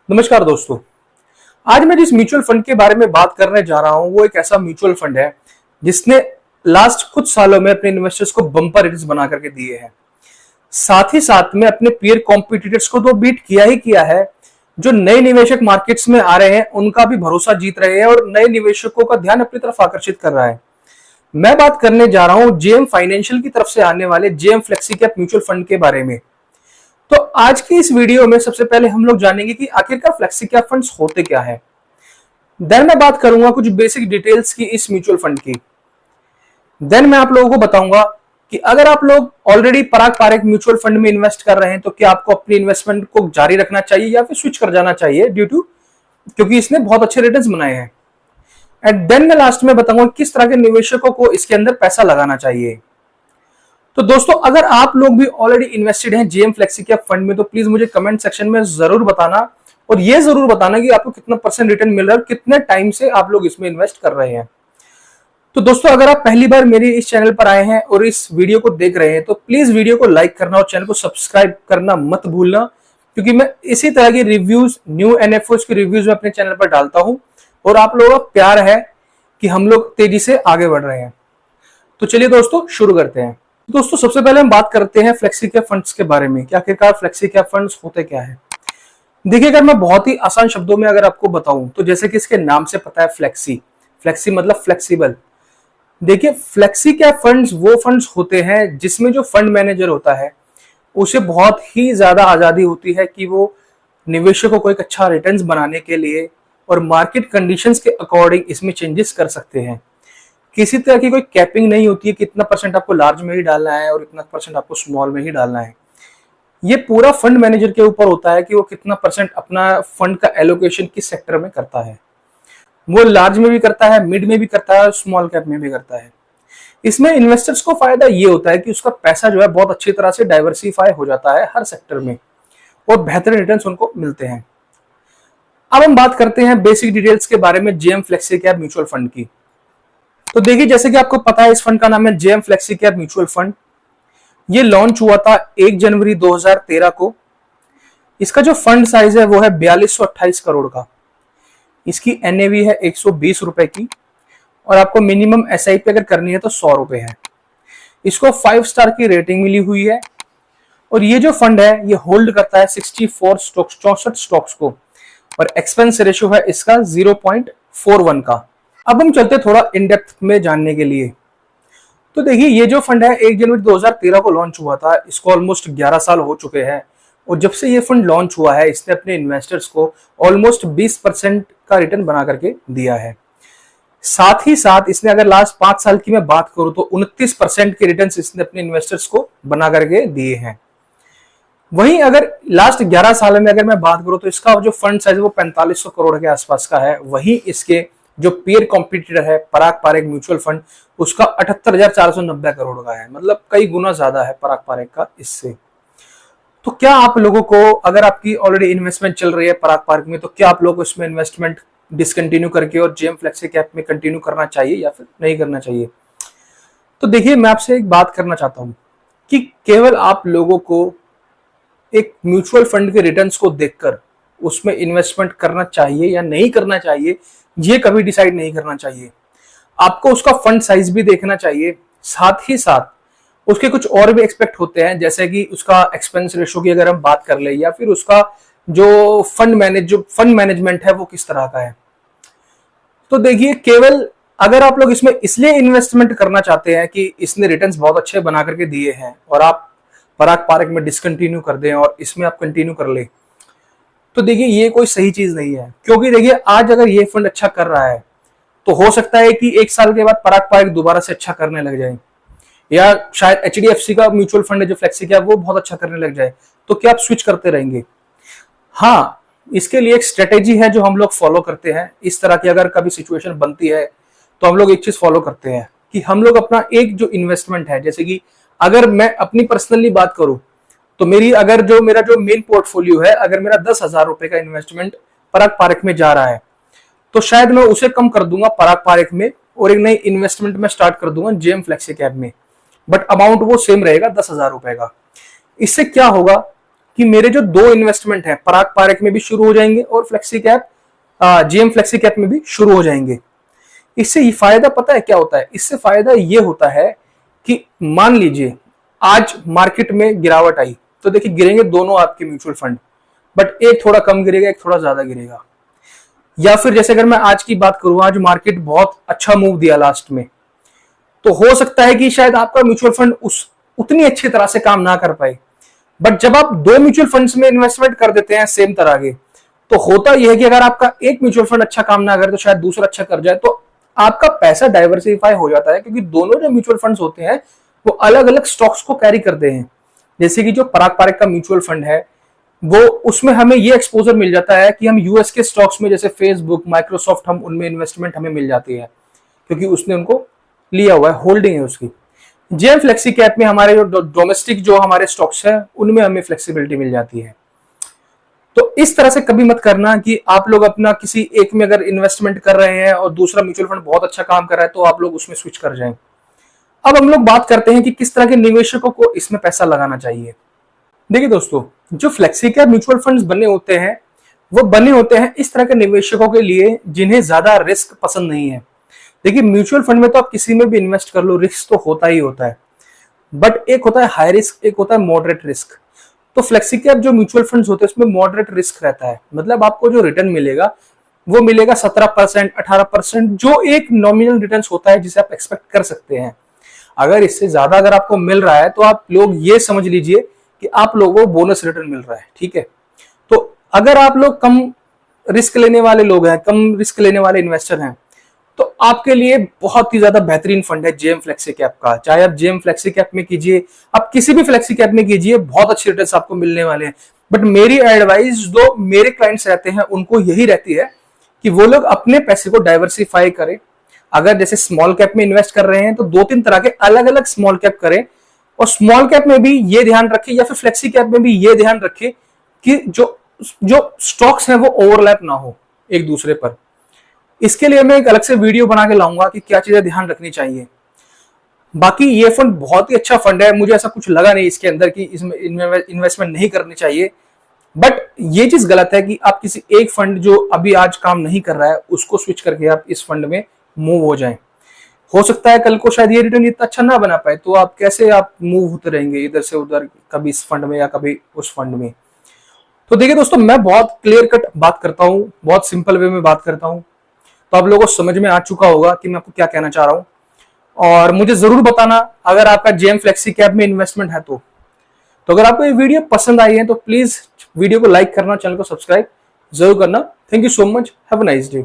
नमस्कार दोस्तों। आज मैं जिस म्यूचुअल फंड के बारे में बात करने जा रहा हूं वो एक ऐसा म्यूचुअल फंड है जिसने लास्ट कुछ सालों में अपने इन्वेस्टर्स को बम्पर रिटर्न्स बना करके दिए हैं। साथ ही साथ में अपने पीयर कॉम्पिटिटर्स को तो बीट किया ही किया है। जो नए निवेशक मार्केट्स में आ रहे हैं उनका भी भरोसा जीत रहे हैं और नए निवेशकों का ध्यान अपनी तरफ आकर्षित कर रहा है। मैं बात करने जा रहा हूं जेएम फाइनेंशियल की तरफ से आने वाले JM flexi cap mutual fund के बारे में। तो आज की इस वीडियो में सबसे पहले हम लोग जानेंगे कि आखिरकार फ्लेक्सी कैप फंड्स होते क्या है। देन मैं बात करूंगा कुछ बेसिक डिटेल्स की इस म्यूचुअल फंड की। देन मैं आप लोगों को बताऊंगा कि अगर आप लोग ऑलरेडी पारंपरिक म्यूचुअल फंड में इन्वेस्ट कर रहे हैं तो क्या आपको अपनी इन्वेस्टमेंट को जारी रखना चाहिए या फिर स्विच कर जाना चाहिए क्योंकि इसने बहुत अच्छे रिटर्न्स बनाए हैं। एंड देन मैं लास्ट में बताऊंगा किस तरह के निवेशकों को इसके अंदर पैसा लगाना चाहिए। तो दोस्तों, अगर आप लोग भी ऑलरेडी इन्वेस्टेड हैं जेएम फ्लेक्सी कैप फंड में तो प्लीज मुझे कमेंट सेक्शन में जरूर बताना और ये जरूर बताना कि आपको कितना % रिटर्न मिल रहा है और कितने टाइम से आप लोग इसमें इन्वेस्ट कर रहे हैं। तो दोस्तों, अगर आप पहली बार मेरे इस चैनल पर आए हैं और इस वीडियो को देख रहे हैं तो प्लीज वीडियो को लाइक करना और चैनल को सब्सक्राइब करना मत भूलना, क्योंकि मैं इसी तरह की रिव्यूज, न्यू एनएफओस की रिव्यूज में अपने चैनल पर डालता हूं और आप लोगों का प्यार है कि हम लोग तेजी से आगे बढ़ रहे हैं। तो चलिए दोस्तों शुरू करते हैं। दोस्तों, सबसे पहले हम बात करते हैं फ्लेक्सी कैप फंड्स के बारे में कि आखिरकार फ्लेक्सी कैप फंड्स होते क्या है। देखिए, अगर मैं बहुत ही आसान शब्दों में अगर आपको बताऊं तो जैसे कि इसके नाम से पता है फ्लेक्सी मतलब फ्लेक्सिबल। देखिए, फ्लेक्सी कैप फंड्स वो फंड्स होते हैं जिसमें जो फंड मैनेजर होता है उसे बहुत ही ज्यादा आजादी होती है कि वो निवेशकों को एक अच्छा रिटर्न्स बनाने के लिए और मार्केट कंडीशंस के अकॉर्डिंग इसमें चेंजेस कर सकते हैं। किसी तरह की कोई कैपिंग नहीं होती है कि इतना % आपको लार्ज में ही डालना है और इतना % आपको स्मॉल में ही डालना है। ये पूरा फंड मैनेजर के ऊपर होता है कि वो कितना % अपना फंड का एलोकेशन किस सेक्टर में करता है। वो लार्ज में भी करता है, मिड में भी करता है, स्मॉल कैप में भी करता है। इसमें इन्वेस्टर्स को फायदा ये होता है कि उसका पैसा जो है बहुत अच्छी तरह से डाइवर्सिफाई हो जाता है हर सेक्टर में और बेहतर रिटर्न्स उनको मिलते हैं। अब हम बात करते हैं बेसिक डिटेल्स के बारे में JM flexi cap mutual fund की। तो देखिए, जैसे कि आपको पता है इस फंड का नाम है JM flexi cap mutual fund. ये लॉन्च हुआ था 1 जनवरी 2013 को। इसका जो फंड साइज है वो है 4228 करोड़ का। इसकी एनएवी है 120 रुपए की और आपको मिनिमम एसआईपी अगर करनी है तो 100 रुपए है। इसको 5 स्टार की रेटिंग मिली हुई है और ये जो फंड है ये होल्ड करता है 64 स्टॉक्स को और एक्सपेंस रेशियो है इसका 0.41 का। अब हम चलते थोड़ा इन डेप्थ में जानने के लिए। तो देखिए, ये जो फंड है 1 जनवरी 2013 को लॉन्च हुआ था। इसको ऑलमोस्ट 11 साल हो चुके हैं और जब से ये फंड लॉन्च हुआ है इसने अपने इन्वेस्टर्स को ऑलमोस्ट 20% का रिटर्न बना करके दिया है। साथ ही साथ इसने अगर लास्ट 5 साल की मैं बात करूं तो 29% के रिटर्न इसने अपने इन्वेस्टर्स को बना करके दिए हैं। वहीं अगर लास्ट 11 साल में अगर मैं बात करूं तो इसका जो फंड साइज वो 4500 करोड़ के आसपास का है। वहीं इसके जो पीयर कॉम्पिटिटर है पारंपरिक म्यूचुअल फंड उसका 78,490 करोड़ का है, मतलब कई गुना ज्यादा है पारंपरिक का इससे। तो क्या आप लोगों को, अगर आपकी ऑलरेडी इन्वेस्टमेंट चल रही है पारंपरिक में, तो क्या आप लोगों को इसमें इन्वेस्टमेंट डिसकंटिन्यू करके और जेएम फ्लेक्सी कैप में कंटिन्यू करना चाहिए या फिर नहीं करना चाहिए? तो देखिए, मैं आपसे एक बात करना चाहता हूं कि केवल आप लोगों को एक म्यूचुअल फंड के रिटर्न्स को देखकर उसमें इन्वेस्टमेंट करना चाहिए या नहीं करना चाहिए ये कभी डिसाइड नहीं करना चाहिए। आपको उसका फंड साइज भी देखना चाहिए, साथ ही साथ उसके कुछ और भी एक्सपेक्ट होते हैं, जैसे कि उसका एक्सपेंस रेशो की अगर हम बात कर ले या फिर उसका जो फंड मैनेजमेंट है वो किस तरह का है। तो देखिए, केवल अगर आप लोग इसमें इसलिए इन्वेस्टमेंट करना चाहते हैं कि इसने रिटर्न्स बहुत अच्छे बना करके दिए हैं और आप पारंपरिक में डिसकंटिन्यू कर दें और इसमें आप कंटिन्यू कर ले, तो देखिए ये कोई सही चीज नहीं है। क्योंकि देखिए, आज अगर ये फंड अच्छा कर रहा है तो हो सकता है कि 1 साल के बाद पारंपरिक दोबारा से अच्छा करने लग जाए, या शायद एचडीएफसी का म्यूचुअल फंड है जो फ्लेक्सी कैप वो बहुत अच्छा करने लग जाए, तो क्या आप स्विच करते रहेंगे? हाँ, इसके लिए एक स्ट्रेटेजी है जो हम लोग फॉलो करते हैं। इस तरह की अगर कभी सिचुएशन बनती है तो हम लोग एक चीज फॉलो करते हैं कि हम लोग अपना एक जो इन्वेस्टमेंट है, जैसे कि अगर मैं अपनी पर्सनली बात करूं तो मेरा जो मेन पोर्टफोलियो है, अगर मेरा 10,000 रुपए का इन्वेस्टमेंट पारंपरिक में जा रहा है तो शायद मैं उसे कम कर दूंगा पारंपरिक में और एक नई इन्वेस्टमेंट में स्टार्ट कर दूंगा जेएम फ्लेक्सी कैप में, बट अमाउंट वो सेम रहेगा 10,000 रुपए का। इससे क्या होगा कि मेरे जो 2 इन्वेस्टमेंट है पराग पारेख में भी शुरू हो जाएंगे और flexi cap JM flexi cap में भी शुरू हो जाएंगे। इससे ये फायदा पता है क्या होता है? इससे फायदा ये होता है कि मान लीजिए आज मार्केट में गिरावट आई तो देखिए गिरेंगे दोनों आपके म्यूचुअल फंड, बट एक थोड़ा कम गिरेगा, एक थोड़ा ज्यादा गिरेगा। या फिर जैसे अगर मैं आज की बात करूं, आज मार्केट बहुत अच्छा मूव दिया लास्ट में, तो हो सकता है कि शायद आपका म्यूचुअल फंड उतनी अच्छी तरह से काम ना कर पाए। बट जब आप 2 म्यूचुअल फंड्स में इन्वेस्टमेंट कर देते हैं सेम तरह के, तो होता यह है कि अगर आपका एक म्यूचुअल फंड अच्छा काम ना करे तो शायद दूसरा अच्छा कर जाए, तो आपका पैसा डाइवर्सिफाई हो जाता है, क्योंकि दोनों जो म्यूचुअल फंड्स होते हैं वो अलग अलग स्टॉक्स को कैरी करते हैं। जैसे कि जो पराग पारेख का म्यूचुअल फंड है वो, उसमें हमें ये एक्सपोजर मिल जाता है कि हम यूएस के स्टॉक्स में जैसे फेसबुक, माइक्रोसॉफ्ट, हम उनमें इन्वेस्टमेंट हमें मिल जाती है क्योंकि उसने उनको लिया हुआ है, होल्डिंग है उसकी। जेएम फ्लेक्सी कैप में हमारे जो डोमेस्टिक जो हमारे स्टॉक्स हैं उनमें हमें फ्लेक्सिबिलिटी मिल जाती है। तो इस तरह से कभी मत करना कि आप लोग अपना किसी एक में अगर इन्वेस्टमेंट कर रहे हैं और दूसरा म्यूचुअल फंड बहुत अच्छा काम कर रहा है तो आप लोग उसमें स्विच कर जाएं। अब हम लोग बात करते हैं कि किस तरह के निवेशकों को इसमें पैसा लगाना चाहिए। देखिए दोस्तों, जो फ्लेक्सी कैप म्यूचुअल फंड्स बने होते हैं वो बने होते हैं इस तरह के निवेशकों के लिए जिन्हें ज्यादा रिस्क पसंद नहीं है। देखिए म्यूचुअल फंड में तो आप किसी में भी इन्वेस्ट कर लो, रिस्क तो होता ही होता है, बट एक होता है हाई रिस्क, एक होता है मॉडरेट रिस्क। तो फ्लेक्सी कैप जो म्यूचुअल फंड्स होते हैं उसमें मॉडरेट रिस्क रहता है, मतलब आपको जो रिटर्न मिलेगा वो मिलेगा 17%, 18%, जो एक नॉमिनल रिटर्न होता है जिसे आप एक्सपेक्ट कर सकते हैं। अगर इससे ज्यादा अगर आपको मिल रहा है तो आप लोग ये समझ लीजिए कि आप लोगों को बोनस रिटर्न मिल रहा है, ठीक है। तो अगर आप लोग कम रिस्क लेने वाले लोग हैं, कम रिस्क लेने वाले इन्वेस्टर हैं, तो आपके लिए बहुत ही ज्यादा बेहतरीन फंड है जेएम फ्लेक्सी कैप का। चाहे आप जेएम फ्लेक्सी कैप में कीजिए, आप किसी भी फ्लेक्सी कैप में कीजिए, बहुत अच्छे रिटर्न्स आपको मिलने वाले हैं। बट मेरी एडवाइस जो मेरे क्लाइंट्स रहते हैं उनको यही रहती है कि वो लोग अपने पैसे को डाइवर्सिफाई करें। अगर जैसे स्मॉल कैप में इन्वेस्ट कर रहे हैं तो 2-3 तरह के अलग अलग स्मॉल कैप करें, और स्मॉल कैप में भी ये ध्यान रखें या फिर फ्लेक्सी कैप में भी ये ध्यान रखें कि जो स्टॉक्स हैं वो ओवरलैप ना हो एक दूसरे पर। इसके लिए मैं एक अलग से वीडियो बना के लाऊंगा कि क्या चीजें ध्यान रखनी चाहिए। बाकी ये फंड बहुत ही अच्छा फंड है, मुझे ऐसा कुछ लगा नहीं इसके अंदर कि इसमें इन्वेस्टमेंट नहीं करनी चाहिए। बट ये चीज गलत है कि आप किसी एक फंड जो अभी आज काम नहीं कर रहा है उसको स्विच करके आप इस फंड में मूव हो जाएं। हो सकता है कल को शायद ये रिटर्न इतना अच्छा ना बना पाए, तो आप कैसे आप मूव होते रहेंगे इधर से उधर, कभी इस फंड में या कभी उस फंड में। तो देखिए दोस्तों, मैं बहुत क्लियर कट बात करता हूँ, बहुत सिंपल वे में बात करता हूँ, तो आप लोगों को समझ में आ चुका होगा कि मैं आपको क्या कहना चाह रहा हूँ। और मुझे जरूर बताना अगर आपका जेएम फ्लेक्सी कैप में इन्वेस्टमेंट है तो अगर आपको ये वीडियो पसंद आई है तो प्लीज वीडियो को लाइक करना, चैनल को सब्सक्राइब जरूर करना। Thank you so much, have a nice day.